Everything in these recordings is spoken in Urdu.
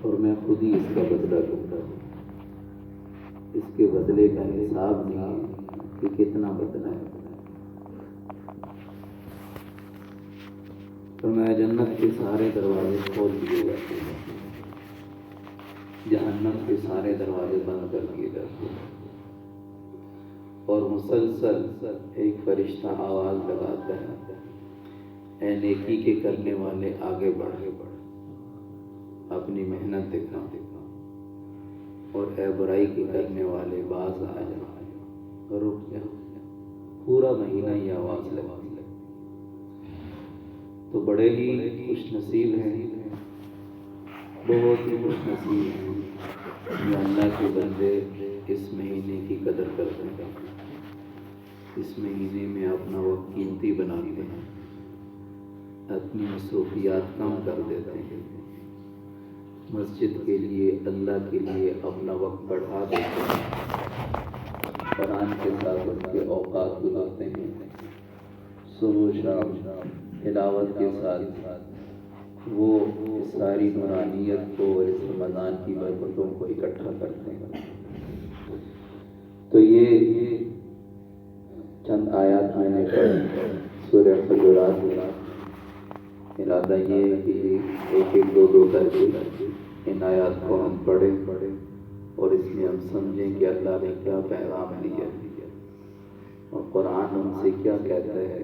اور میں خود ہی اس کا بدلہ لوں گا. اس کے بدلے کا حساب نہیں ہے کہ کتنا بدلہ ہے. تو میں جنت کے سارے دروازے کھول دیے جاتے ہیں، جہنم کے سارے دروازے بند کر دیے جاتے ہیں، اور مسلسل ایک فرشتہ آواز لگاتا ہے، اے نیکی کے کرنے والے آگے بڑھ، اپنی محنت دکھا، اور اے برائی کے کرنے والے باز آ جا، رک جا. پورا مہینہ یہ آواز لگتی ہے. تو بڑے ہی خوش نصیب ہیں، بہت ہی خوش نصیب ہیں جو اللہ کے بندے اس مہینے کی قدر کرتے ہیں، اس مہینے میں اپنا وقت قیمتی بناتے ہیں، اپنی مصروفیات کم کر دیتے ہیں، مسجد کے لیے، اللہ کے لیے اپنا وقت بڑھا دیتے ہیں، قرآن کے ساتھ ان کے اوقات گزارتے ہیں، صبح و شام تلاوت کے ساتھ وہ ساری نورانیت کو اور اس رمضان کی برکتوں کو اکٹھا کرتے ہیں. تو یہ چند آیات میں نے پڑھی سورہ حجرات میں. ارادہ یہ ہے کہ ایک دو کر کے ان آیات کو ہم پڑھیں اور اس میں ہم سمجھیں کہ اللہ نے کیا پیغام دیا اور قرآن ہم سے کیا کہتا ہے.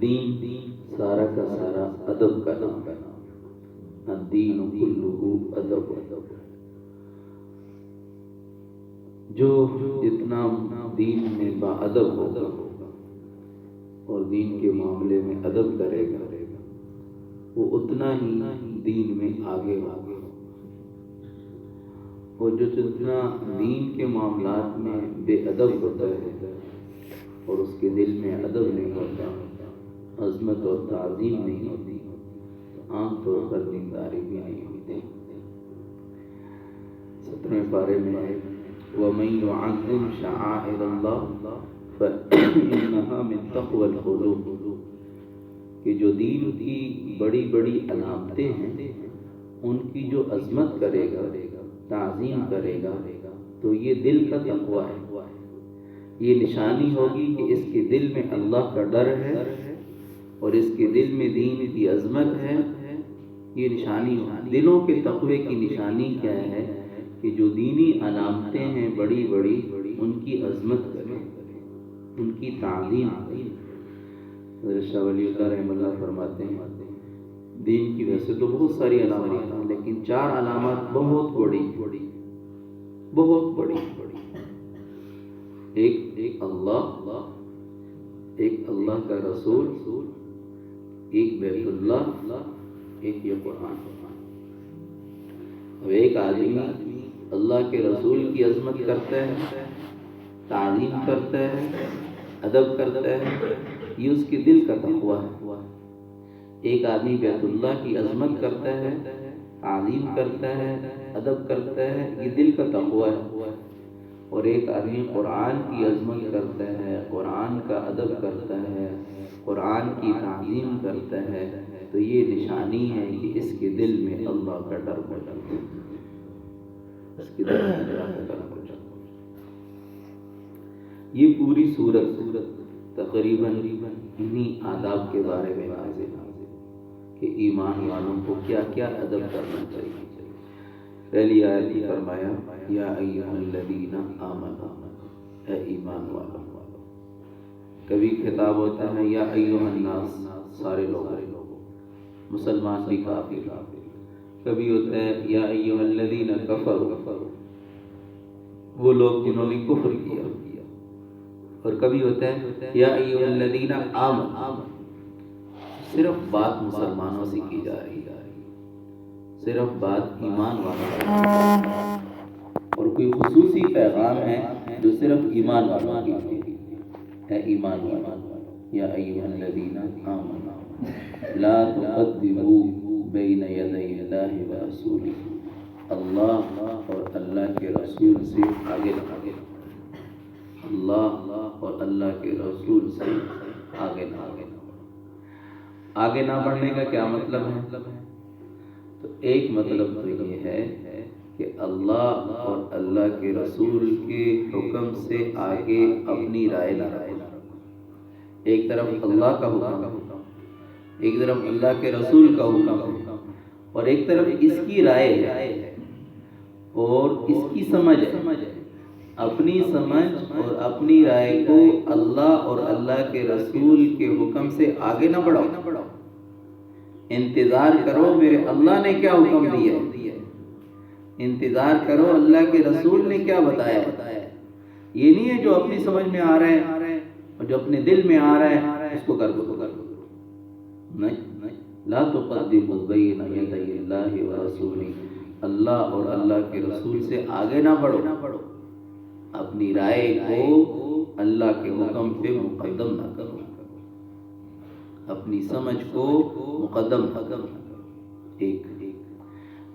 دین سارا کا سارا ادب کا نام ہے. الدین کلہ ادب. جو جتنا دین میں با ادب ہوگا اور دین کے معاملے میں ادب کرے گا وہ اتنا ہی دین میں آگے ہوگا. اور جو جتنا دین کے معاملات میں بے ادب ہوتا ہے اور اس کے دل میں ادب نہیں ہوتا، عظمت اور تعظیم نہیں ہوتی، تو عام طور پر دینداری بھی نہیں ہوتی. 17ویں پارے میں ہے وَمَن يُعَظِّمْ شَعَائِرَ اللَّهِ فَإِنَّهَا مِن تَقْوَى الْقُلُوبِ، کہ جو دین کی بڑی بڑی علامتیں ہیں ان کی جو عظمت کرے گا، تعظیم کرے گا، تو یہ دل کا تقویٰ ہے. یہ نشانی ہوگی کہ اس کے دل میں اللہ کا ڈر ہے اور اس کے دل میں دین کی عظمت ہے. یہ نشانی ہوگی. دلوں کے تقوی کی نشانی کیا ہے کہ جو دینی علامتیں ہیں بڑی بڑی ان کی عظمت کرے، ان کی تعظیم کرے. حضرت شاہ ولی اللہ رحمہ اللہ فرماتے ہیں دین کی ویسے تو بہت ساری علامات ہیں لیکن 4 علامات بہت بڑی ایک اللہ کا رسول، ایک بیت اللہ، ایک یہ قرآن. اب ایک آدمی اللہ کے رسول کی عظمت کرتا ہے، تعظیم کرتا ہے، ادب کرتا ہے، یہ اس کے دل کا تقویٰ ہے. ایک آدمی بیت اللہ کی عظمت کرتا ہے، تعظیم کرتا ہے، ادب کرتا ہے، یہ دل کا تقویٰ ہے. اور ایک آدمی قرآن کی عظمت کرتا ہے، قرآن کا ادب کرتا ہے، قرآن کی تعظیم کرتا ہے، تو یہ نشانی ہے کہ اس کے دل میں اللہ کا ڈر ہو جاتا ہے. اس کے دل میں اللہ کا ڈر ہو جاتا ہے. یہ پوری سورت تقریباً انہی آداب کے بارے میں نازل ہے کہ ایمان والوں کو کیا کیا ادب کرنا چاہیے. پہلی آیت میں فرمایا یا ایھا الذین آمنوا، اے ایمان والوں. کبھی خطاب ہوتا ہے یا ایھا الناس، سارے لوگ، مسلمان بھی کافر. کبھی ہوتا ہے یا ایھا الذین کفروا، وہ لوگ جنہوں نے کفر کیا. اور کبھی ہوتا ہے یا ایھا الذین آمنوا، صرف بات مسلمانوں سے کی جا رہی ہے، صرف بات ایمان والوں سے، اور کوئی خصوصی پیغام ہے جو صرف ایمان والوں کی ہے. ایمان والوں یا ایھا الذین آمنوا لا تقدموا بین یدی اللہ ورسولہ، اللہ اور اللہ کے رسول سے آگے نہ، اللہ اور اللہ کے رسول سے آگے نہ. آگے نہ بڑھنے کا کیا مطلب ہے؟ تو ایک مطلب تو یہ ہے کہ اللہ اور اللہ کے رسول کے حکم سے آگے اپنی رائے نہ رکھو۔ ایک طرف اللہ کا حکم، ایک طرف اللہ کے رسول کا حکم، اور ایک طرف اس کی رائے ہے اور اس کی سمجھ ہے۔ اپنی سمجھ اور اپنی رائے کو اللہ اور اللہ کے رسول کے حکم سے آگے نہ بڑھاؤ، انتظار کرو میرے اللہ نے کیا حکم دیا ہے، انتظار کرو اللہ کے رسول نے کیا بتایا ہے۔ یہ نہیں ہے جو اپنی سمجھ میں آ رہا ہے اور جو اپنے دل میں آ رہا ہے اس کو کر دو، نہیں، لا تقدموا بین یدی اللہ ورسولہ، اللہ اور اللہ کے رسول سے آگے نہ بڑھو، اپنی رائے کو اللہ کے حکم پہ مقدم نہ کرو، اپنی سمجھ کو مقدم نہ کرو۔ ایک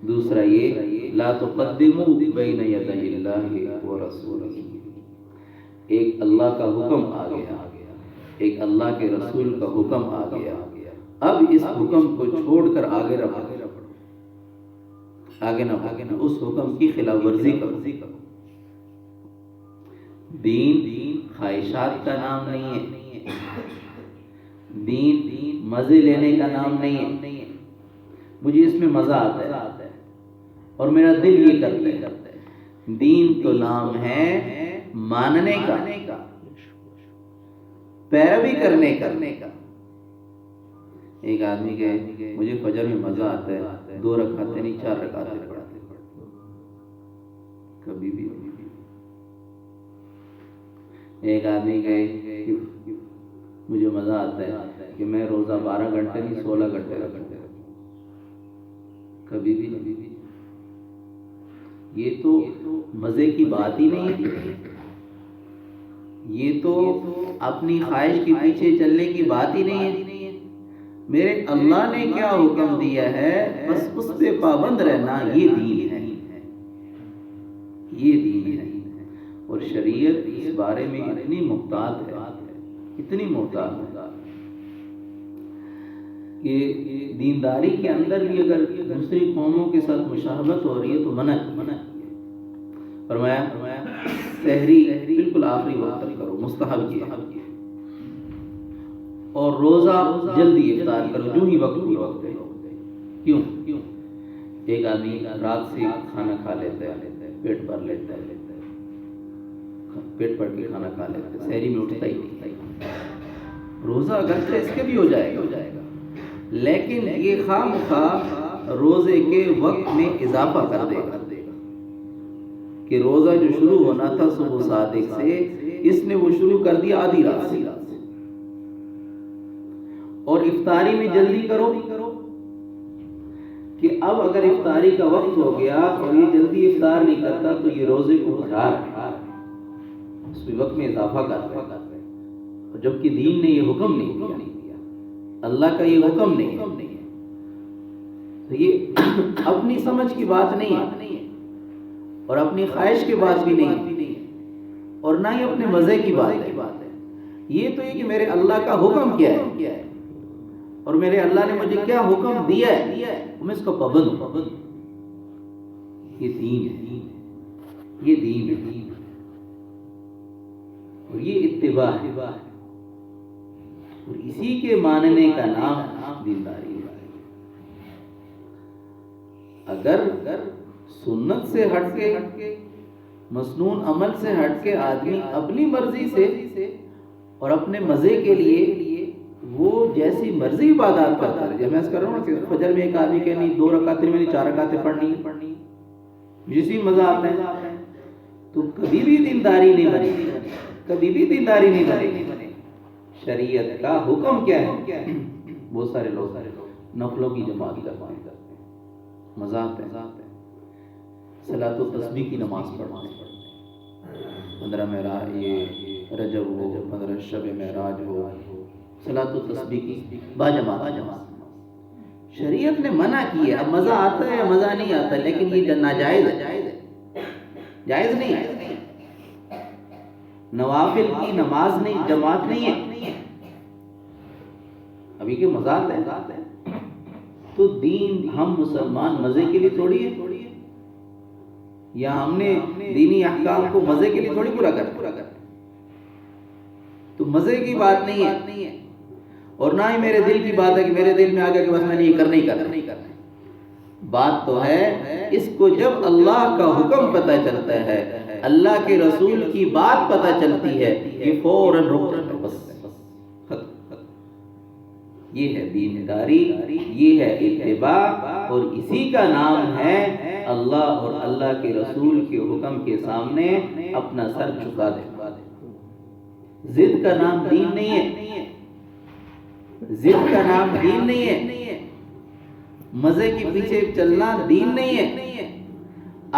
دوسرا یہ لا تقدموا بین یدی اللہ ورسولہ، ایک اللہ کا حکم آ گیا، ایک اللہ کے رسول کا حکم آ گیا، اب اس حکم کو چھوڑ کر آگے نہ بڑھو، اس حکم کی خلاف ورزی کرو۔ دین خواہشات کا نام نہیں ہے، دین مزے لینے کا نام نہیں ہے، مجھے اس میں مزہ آتا ہے اور میرا دل یہ کرتا ہے۔ دین تو نام ہے ماننے کا، پیروی کرنے کا۔ ایک آدمی کہے مجھے فجر میں مزہ آتا ہے، 2 رکعتیں نہیں 4 رکعتیں پڑھتے، کبھی بھی۔ ایک آدمی کہے کہ مجھے مزہ آتا ہے کہ میں روزہ 12 گھنٹے نہیں 16 گھنٹے رکھتا ہوں، کبھی بھی۔ یہ تو مزے کی بات ہی نہیں ہے، یہ تو اپنی خواہش کے پیچھے چلنے کی بات ہی نہیں ہے۔ میرے اللہ نے کیا حکم دیا ہے بس اس پہ پابند رہنا، یہ دین ہے، یہ دین ہے۔ اور شریعت اس بارے میں اتنی محتاط ہے، اتنی محتاط ہے کہ دینداری کے اندر بھی اگر دوسری قوموں کے ساتھ مشابہت ہو رہی ہے تو منع فرمایا سحری بالکل آخری وقت تک کرو، مستحب کیا، اور روزہ جلدی افطار کرو جو ہی وقت پورا ہو جائے۔ کیوں؟ ایک آدمی رات سے کھانا کھا لیتا ہے، پیٹ بھر لیتا ہے، پیٹ بھر کے کھانا کھا لیتا ہے، سحری میں اٹھتا ہی نہیں، روزہ اگرچہ اس کے بھی ہو جائے گا، لیکن یہ خواہ روزے کے وقت میں اضافہ کر دے گا کہ روزہ جو شروع ہونا تھا صبح صادق سے، اس نے وہ شروع کر دیا آدھی رات سے، اور افطاری میں جلدی کرو کہ اب اگر افطاری کا وقت ہو گیا اور یہ جلدی افطار نہیں کرتا تو یہ روزے کو بڑھا رہا ہے، اس وقت میں اضافہ کر رہا ہے، جبکہ دین نے یہ حکم نہیں دیا، اللہ کا یہ حکم نہیں ہے۔ تو یہ اپنی سمجھ کی بات نہیں ہے اور اپنی خواہش کی بات بھی نہیں ہے اور نہ ہی اپنے مزے کی بات ہے، یہ تو یہ کہ میرے اللہ کا حکم کیا ہے اور میرے اللہ نے مجھے کیا حکم دیا ہے میں اس کو پابند ہوں۔ یہ دین ہے، یہ دین ہے اور یہ اتباع ہے، اور اسی کے ماننے کا نام دینداری ہے۔ اگر سنت سے ہٹ کے، مسنون عمل سے ہٹ کے آدمی اپنی مرضی سے اور اپنے مزے کے لیے وہ جیسی مرضی عبادات کرتا ہے، جب میں کر رہا ہوں کہ فجر میں ایک آدمی کہ نہیں 2 رکعتیں میں نہیں 4 رکعتیں پڑھنی ہے، جسی مزہ آتا ہے، تو کبھی بھی دینداری نہیں بنے، کبھی بھی دینداری نہیں بنے۔ شریعت کا حکم کیا ہے؟ بہت سارے لوگ نفلوں کی جماعت کرتے ہیں، مزہ آتا ہے، صلاۃ و تسبیح کی نماز پڑھتے ہیں، 15 معراج یہ رجب ہو، 15 شب معراج ہو، صلاۃ و تسبیح کی باجماعت۔ شریعت نے منع کی ہے، اب مزہ آتا ہے یا مزہ نہیں آتا، لیکن یہ ناجائز ہے، جائز نہیں ہے۔ نوافل کی نماز نہیں، جماعت نہیں ہے۔ ابھی کے مذاق ہے. تو دین ہم مسلمان مزے کے لیے تھوڑی ہے، یا ہم نے دینی احکام کو مزے کے لیے تھوڑی پورا کر. تو مزے کی بات نہیں ہے، اور نہ ہی میرے دل کی بات ہے کہ میرے دل میں آ گیا کہ بس میں نے یہ کرنا ہی کرنا. بات تو ہے اس کو جب اللہ کا حکم پتہ چلتا ہے، اللہ کے رسول کی بات پتہ چلتی ہے، یہ فوراً رک جاتا ہے. بس یہ ہے دینداری، یہ ہے اتباع، اور اسی کا نام ہے اللہ اور اللہ کے رسول کے حکم کے سامنے اپنا سر جھکا دے. ضد کا نام دین نہیں ہے، ضد کا نام دین نہیں ہے، مزے کے پیچھے چلنا دین نہیں ہے،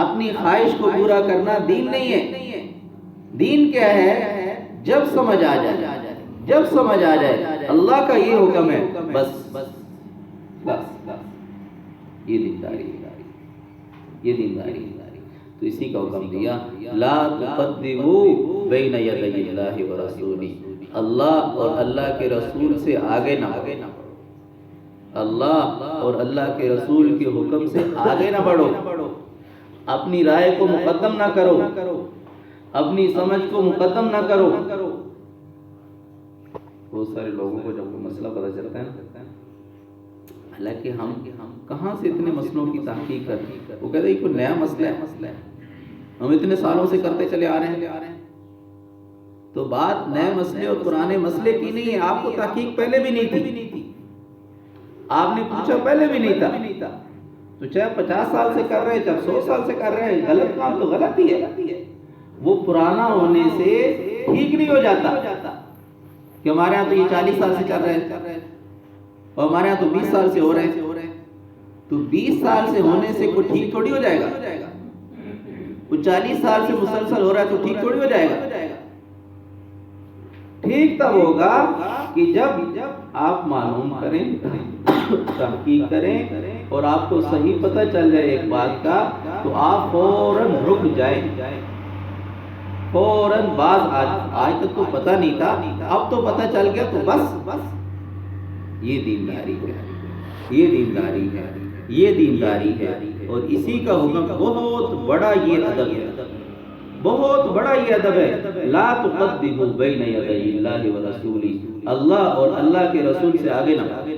اپنی خواہش کو پورا کرنا دین نہیں ہے. دین کیا ہے؟ جب سمجھ آ جائے اللہ کا یہ حکم ہے، بس یہ دینداری. تو اسی کا حکم دیا، لا تقدموا بین یدی اللہ ورسولہ. اللہ اور اللہ کے رسول سے آگے نہ بڑھو، اللہ اور اللہ کے رسول کے حکم سے آگے نہ بڑھو. اپنی رائے کو مقدم نہ کرو، اپنی سمجھ کو مقدم نہ کرو. بہت سارے لوگوں کو جب کوئی مسئلہ پتہ چلتا ہے نا، حالانکہ ہم کہاں سے اتنے مسئلوں کی تحقیق کرتے ہیں، وہ کہتے ہیں کوئی نیا مسئلہ ہے، ہم اتنے سالوں سے کرتے چلے آ رہے ہیں. تو بات نئے مسئلے اور پرانے مسئلے کی نہیں ہے. آپ کو تحقیق پہلے بھی نہیں تھی، آپ نے پوچھا پہلے بھی نہیں تھا. تو چاہے 50 سال سے کر رہے ہیں، چاہے 100 سال سے کر رہے ہیں، غلط کام تو غلط ہی ہے. وہ پرانا ہونے سے ٹھیک نہیں ہو جاتا کہ ہمارے ہاں تو یہ 40 سال سے چل رہے ہیں اور ہمارے ہاں تو 20 سال سے ہو رہے ہیں. تو 20 سال سے ہونے سے کوئی ٹھیک تھوڑی ہو جائے گا. وہ 40 سال سے مسلسل ہو رہا ہے تو ٹھیک تھوڑی ہو جائے گا. ٹھیک تب ہوگا کہ جب آپ معلوم کریں، تحقیق کریں، اور آپ کو صحیح پتہ چل جائے ایک بات کا، تو آپ فوراً رک جائیں. فوراً آج تک تو پتہ نہیں تھا، اب تو پتہ چل گیا تو بس. یہ دینداری ہے. اور اسی کا حکم بہت بڑا یہ ادب ہے. لا تقدموا بین یدی اللہ ورسولہ. اللہ اور اللہ کے رسول سے آگے نہ بڑھو،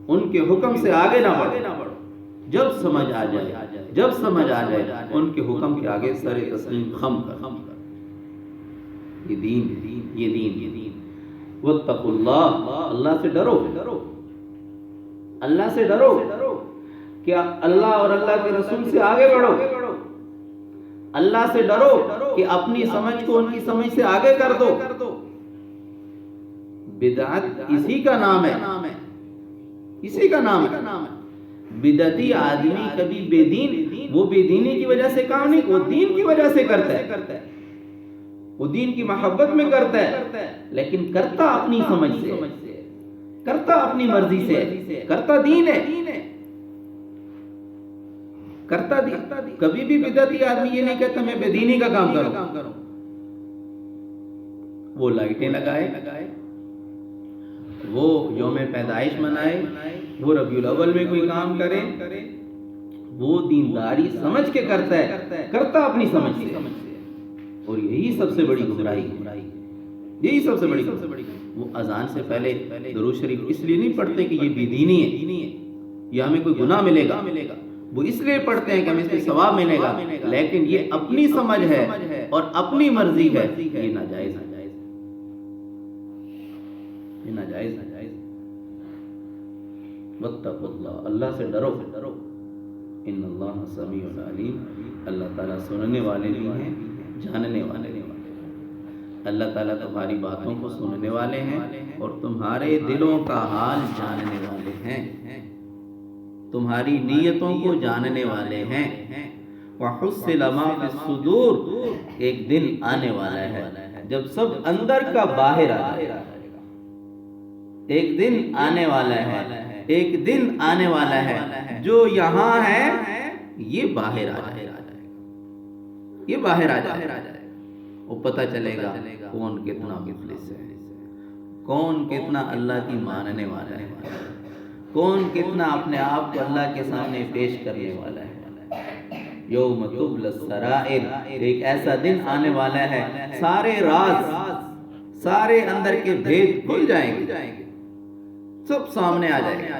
ان کے حکم سے آگے نہ بڑھو. جب سمجھ آ جائے ان کے حکم کے آگے سر تسلیم خم کر. یہ دین. واتقوا اللہ. اللہ سے ڈرو. کیا اللہ اور اللہ کے رسول سے آگے بڑھو. اللہ سے ڈرو کہ اپنی سمجھ کو ان کی سمجھ سے آگے کر دو. بدعت اسی کا نام ہے. بدعتی آدمی کبھی بے دین، وہ بے دینی کی وجہ سے کام نہیں، وہ دین کی وجہ سے کرتا ہے. وہ دین کی محبت میں کرتا ہے، لیکن کرتا اپنی سمجھ سے، کرتا اپنی مرضی سے، کرتا دین ہے. کبھی بھی بدعتی آدمی یہ نہیں کہتا میں بے دینی کا کام کروں. وہ لائٹیں لگائے، وہ یوم پیدائش منائے، وہ ربیع الاول میں کوئی کام کرے، وہ دینداری سمجھ کے کرتا ہے، کرتا اپنی سمجھ سے. اور یہی سب سے بڑی گمراہی ہے. وہ اذان سے پہلے درود شریف اس لیے نہیں پڑھتے کہ یہ بے دینی ہے یا ہمیں کوئی گناہ ملے گا. وہ اس لیے پڑھتے ہیں کہ ہمیں اس سے ثواب ملے گا، لیکن یہ اپنی سمجھ ہے اور اپنی مرضی ہے. یہ ناجائز ہے. واتقوا اللہ. اللہ سے ڈرو. ان اللہ سمیع علیم. اللہ تعالیٰ سننے والے بھی ہیں، جاننے والے بھی ہیں. اللہ تعالیٰ تمہاری باتوں کو سننے والے ہیں اور تمہارے دلوں کا حال جاننے والے ہیں، تمہاری نیتوں کو جاننے والے ہیں. وَحُصِّلَ مَا فِي الصُّدُورِ. ایک دن آنے والا ہے جب سب اندر کا باہر آ جائے گا. ایک دن آنے والا ہے جو یہاں ہے یہ باہر آ جائے گا. وہ پتہ چلے گا کون کتنا مفلس ہے، کون کتنا اللہ کی ماننے والا ہے، کون کتنا اپنے آپ کو اللہ کے سامنے پیش کرنے والا ہے۔ یوم تبلی السرائر، ایک ایسا دن آنے والا ہے سارے راز، سارے اندر کے بھید کھل جائیں گے، سب سامنے آ جائے گا۔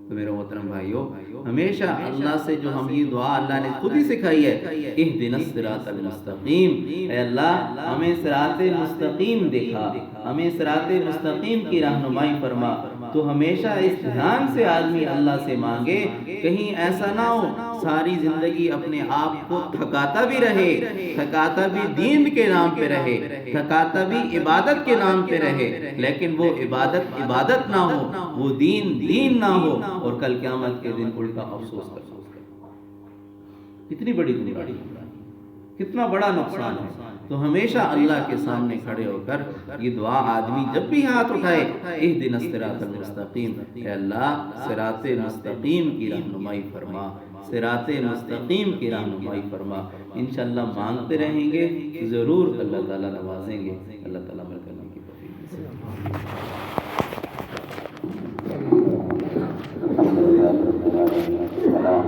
تو میرے محترم بھائیو، ہمیشہ اللہ سے جو ہم یہ دعا اللہ نے خود ہی سکھائی ہے، اہدنا الصراط المستقیم، اے اللہ ہمیں صراط مستقیم دکھا، ہمیں صراط مستقیم کی رہنمائی فرما۔ تو ہمیشہ اس دھیان سے آدمی اللہ سے مانگے، کہیں ایسا نہ ہو ساری زندگی اپنے آپ کو تھکاتا بھی رہے، تھکاتا بھی دین کے نام پہ رہے، تھکاتا بھی عبادت کے نام پہ رہے، لیکن وہ عبادت عبادت نہ ہو، وہ دین دین نہ ہو، اور کل قیامت کے دن الٹا افسوس کرنا۔ کتنی بڑی گمراہی، کتنا بڑا نقصان ہے۔ تو ہمیشہ اللہ کے سامنے کھڑے ہو کر یہ دعا آدمی جب بھی ہاتھ اٹھائے، اہدنا الصراط المستقیم، اے اللہ صراط مستقیم کی رہنمائی فرما، صراط مستقیم کی رہنمائی فرما۔ انشاءاللہ مانگتے رہیں گے، ضرور اللہ تعالیٰ نوازیں گے۔ اللہ تعالیٰ عمل کرنے کی توفیق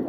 دے۔